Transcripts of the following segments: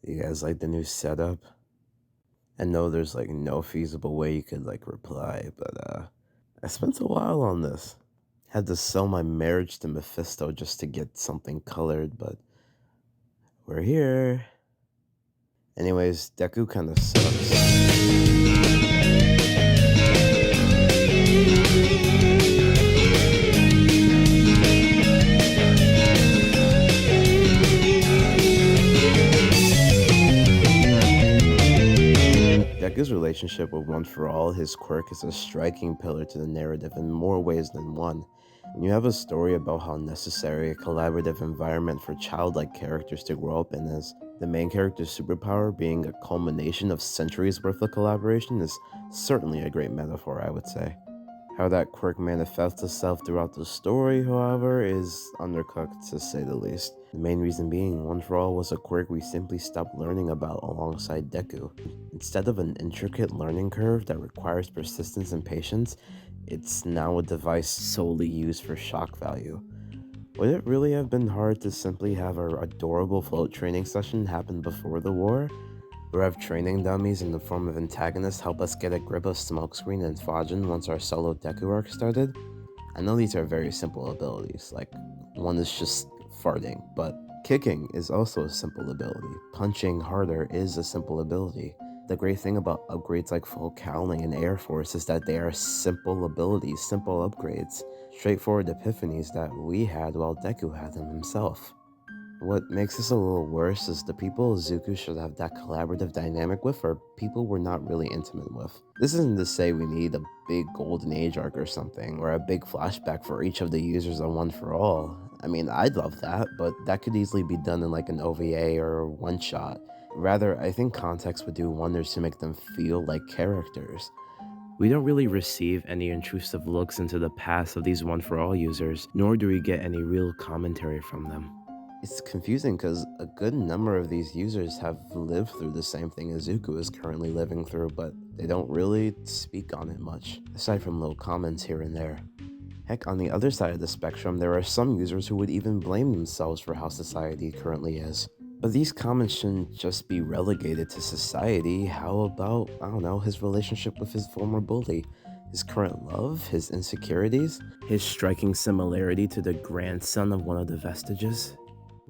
You guys like the new setup? I know there's like no feasible way you could like reply, but I spent a while on this. Had to sell my marriage to Mephisto just to get something colored, but we're here. Anyways, Deku kinda sucks. Deku's relationship with One For All, his quirk, is a striking pillar to the narrative in more ways than one. When you have a story about how necessary a collaborative environment for childlike characters to grow up in is, the main character's superpower being a culmination of centuries worth of collaboration is certainly a great metaphor, I would say. How that quirk manifests itself throughout the story, however, is undercooked to say the least. The main reason being, One For All was a quirk we simply stopped learning about alongside Deku. Instead of an intricate learning curve that requires persistence and patience, it's now a device solely used for shock value. Would it really have been hard to simply have our adorable float training session happen before the war? Or have training dummies in the form of antagonists help us get a grip of Smokescreen and Fajin once our solo Deku arc started? I know these are very simple abilities, like one is just farting, but kicking is also a simple ability. Punching harder is a simple ability. The great thing about upgrades like Full Cowling and Air Force is that they are simple abilities, simple upgrades, straightforward epiphanies that we had while Deku had them himself. What makes this a little worse is the people Zuko should have that collaborative dynamic with are people we're not really intimate with. This isn't to say we need a big golden age arc or something, or a big flashback for each of the users on One For All. I mean, I'd love that, but that could easily be done in like an OVA or a one-shot. Rather, I think context would do wonders to make them feel like characters. We don't really receive any intrusive looks into the past of these One For All users, nor do we get any real commentary from them. It's confusing because a good number of these users have lived through the same thing as Zuko is currently living through, but they don't really speak on it much, aside from little comments here and there. Heck, on the other side of the spectrum, there are some users who would even blame themselves for how society currently is. But these comments shouldn't just be relegated to society. How about, I don't know, his relationship with his former bully? His current love? His insecurities? His striking similarity to the grandson of one of the vestiges?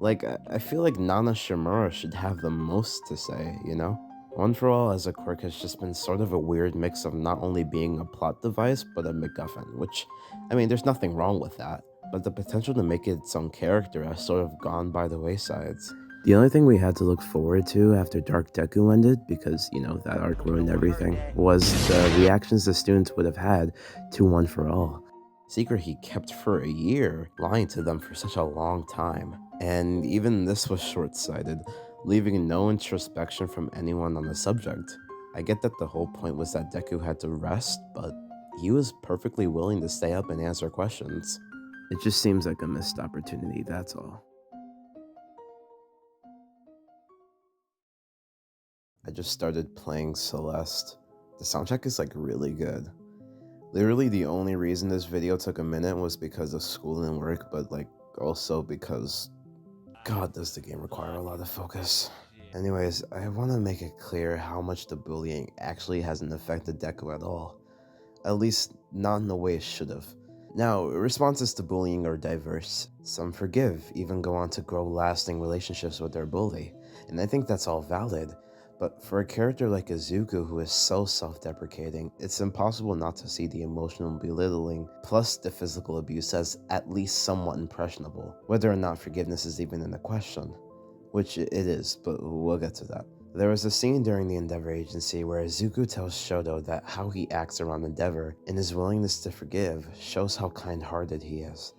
Like, I feel like Nana Shimura should have the most to say, you know? One For All as a quirk has just been sort of a weird mix of not only being a plot device, but a MacGuffin, which, I mean, there's nothing wrong with that, but the potential to make it its own character has sort of gone by the waysides. The only thing we had to look forward to after Dark Deku ended, because, you know, that arc ruined everything, was the reactions the students would have had to One For All. Secret he kept for a year, lying to them for such a long time. And even this was short-sighted, leaving no introspection from anyone on the subject. I get that the whole point was that Deku had to rest, but he was perfectly willing to stay up and answer questions. It just seems like a missed opportunity, that's all. I just started playing Celeste. The soundtrack is like really good. Literally the only reason this video took a minute was because of school and work, but like also because God, does the game require a lot of focus. Anyways, I want to make it clear how much the bullying actually hasn't affected Deku at all. At least, not in the way it should have. Now, responses to bullying are diverse. Some forgive, even go on to grow lasting relationships with their bully, and I think that's all valid. But for a character like Izuku who is so self-deprecating, it's impossible not to see the emotional belittling plus the physical abuse as at least somewhat impressionable, whether or not forgiveness is even in the question. Which it is, but we'll get to that. There was a scene during the Endeavor Agency where Izuku tells Shoto that how he acts around Endeavor and his willingness to forgive shows how kind-hearted he is.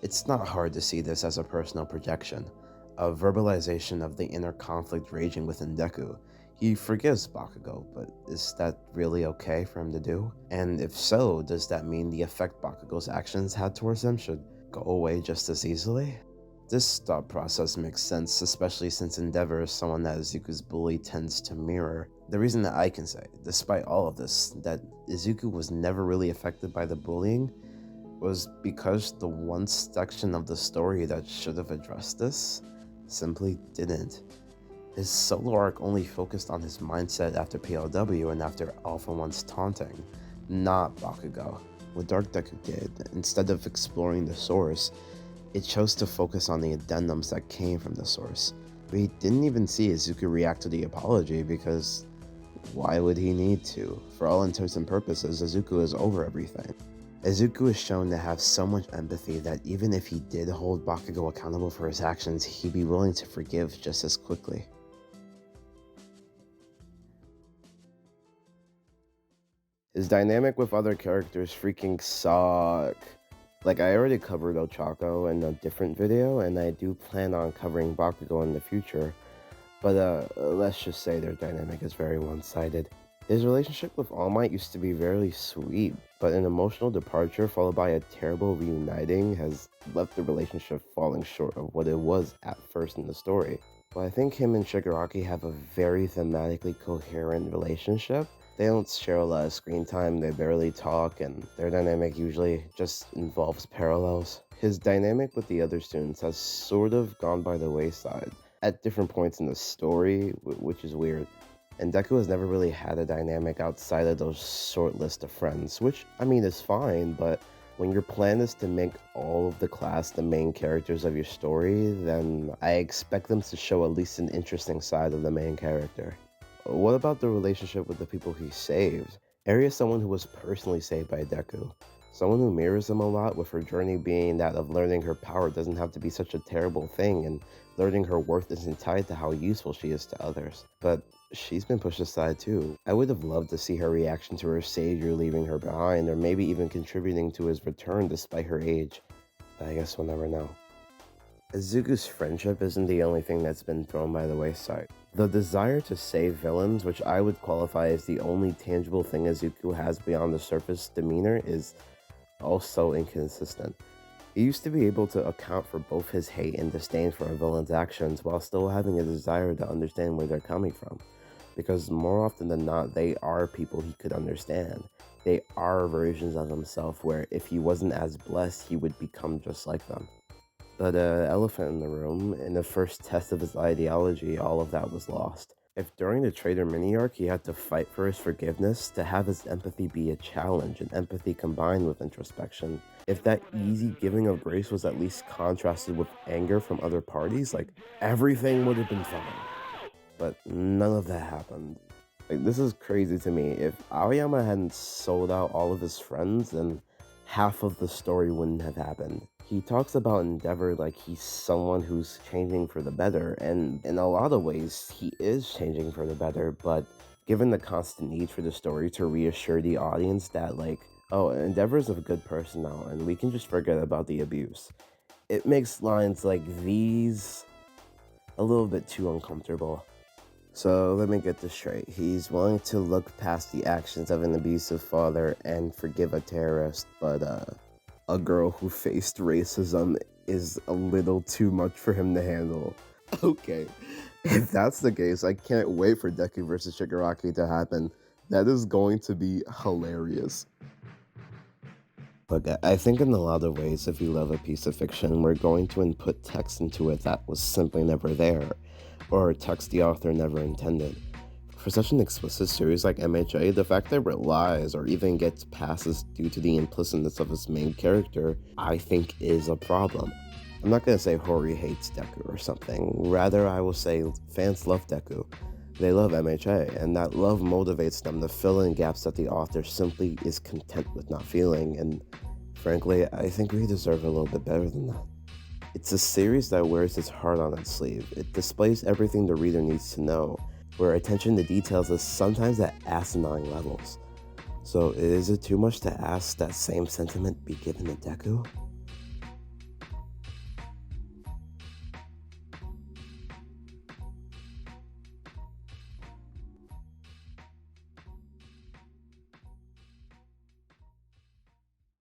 It's not hard to see this as a personal projection, a verbalization of the inner conflict raging within Deku. He forgives Bakugo, but is that really okay for him to do? And if so, does that mean the effect Bakugo's actions had towards him should go away just as easily? This thought process makes sense, especially since Endeavor is someone that Izuku's bully tends to mirror. The reason that I can say, despite all of this, that Izuku was never really affected by the bullying was because the one section of the story that should have addressed this simply didn't. His solo arc only focused on his mindset after PLW and after Alpha One's taunting, not Bakugo. What Dark Deku did, instead of exploring the source, it chose to focus on the addendums that came from the source. We didn't even see Izuku react to the apology because why would he need to? For all intents and purposes, Izuku is over everything. Izuku is shown to have so much empathy that even if he did hold Bakugo accountable for his actions, he'd be willing to forgive just as quickly. His dynamic with other characters freaking suck. Like, I already covered Ochako in a different video, and I do plan on covering Bakugo in the future, but let's just say their dynamic is very one-sided. His relationship with All Might used to be very sweet, but an emotional departure followed by a terrible reuniting has left the relationship falling short of what it was at first in the story. While I think him and Shigaraki have a very thematically coherent relationship, they don't share a lot of screen time, they barely talk, and their dynamic usually just involves parallels. His dynamic with the other students has sort of gone by the wayside at different points in the story, which is weird. And Deku has never really had a dynamic outside of those short list of friends, which, I mean, is fine, but when your plan is to make all of the class the main characters of your story, then I expect them to show at least an interesting side of the main character. What about the relationship with the people he saved? Eri is someone who was personally saved by Deku. Someone who mirrors him a lot, with her journey being that of learning her power doesn't have to be such a terrible thing, and learning her worth isn't tied to how useful she is to others. But she's been pushed aside too. I would have loved to see her reaction to her savior leaving her behind, or maybe even contributing to his return despite her age. I guess we'll never know. Izuku's friendship isn't the only thing that's been thrown by the wayside. The desire to save villains, which I would qualify as the only tangible thing Izuku has beyond the surface demeanor, is also inconsistent. He used to be able to account for both his hate and disdain for a villain's actions while still having a desire to understand where they're coming from. Because more often than not, they are people he could understand. They are versions of himself where if he wasn't as blessed, he would become just like them. But elephant in the room, in the first test of his ideology, all of that was lost. If during the Traitor mini-arc he had to fight for his forgiveness, to have his empathy be a challenge, and empathy combined with introspection, if that easy giving of grace was at least contrasted with anger from other parties, like, everything would have been fine. But none of that happened. Like, this is crazy to me. If Aoyama hadn't sold out all of his friends, then half of the story wouldn't have happened. He talks about Endeavor like he's someone who's changing for the better, and in a lot of ways, he is changing for the better, but given the constant need for the story to reassure the audience that, like, oh, Endeavor's a good person now, and we can just forget about the abuse, it makes lines like these a little bit too uncomfortable. So let me get this straight. He's willing to look past the actions of an abusive father and forgive a terrorist, but a girl who faced racism is a little too much for him to handle. Okay, if that's the case, I can't wait for Deku vs. Shigaraki to happen. That is going to be hilarious. Look, I think in a lot of ways, if you love a piece of fiction, we're going to input text into it that was simply never there, or text the author never intended. For such an explicit series like MHA, the fact that it relies or even gets passes due to the implicitness of its main character, I think is a problem. I'm not gonna say Hori hates Deku or something, rather I will say fans love Deku. They love MHA, and that love motivates them to fill in gaps that the author simply is content with not feeling, and frankly, I think we deserve a little bit better than that. It's a series that wears its heart on its sleeve. It displays everything the reader needs to know, where attention to details is sometimes at asinine levels. So is it too much to ask that same sentiment be given to Deku?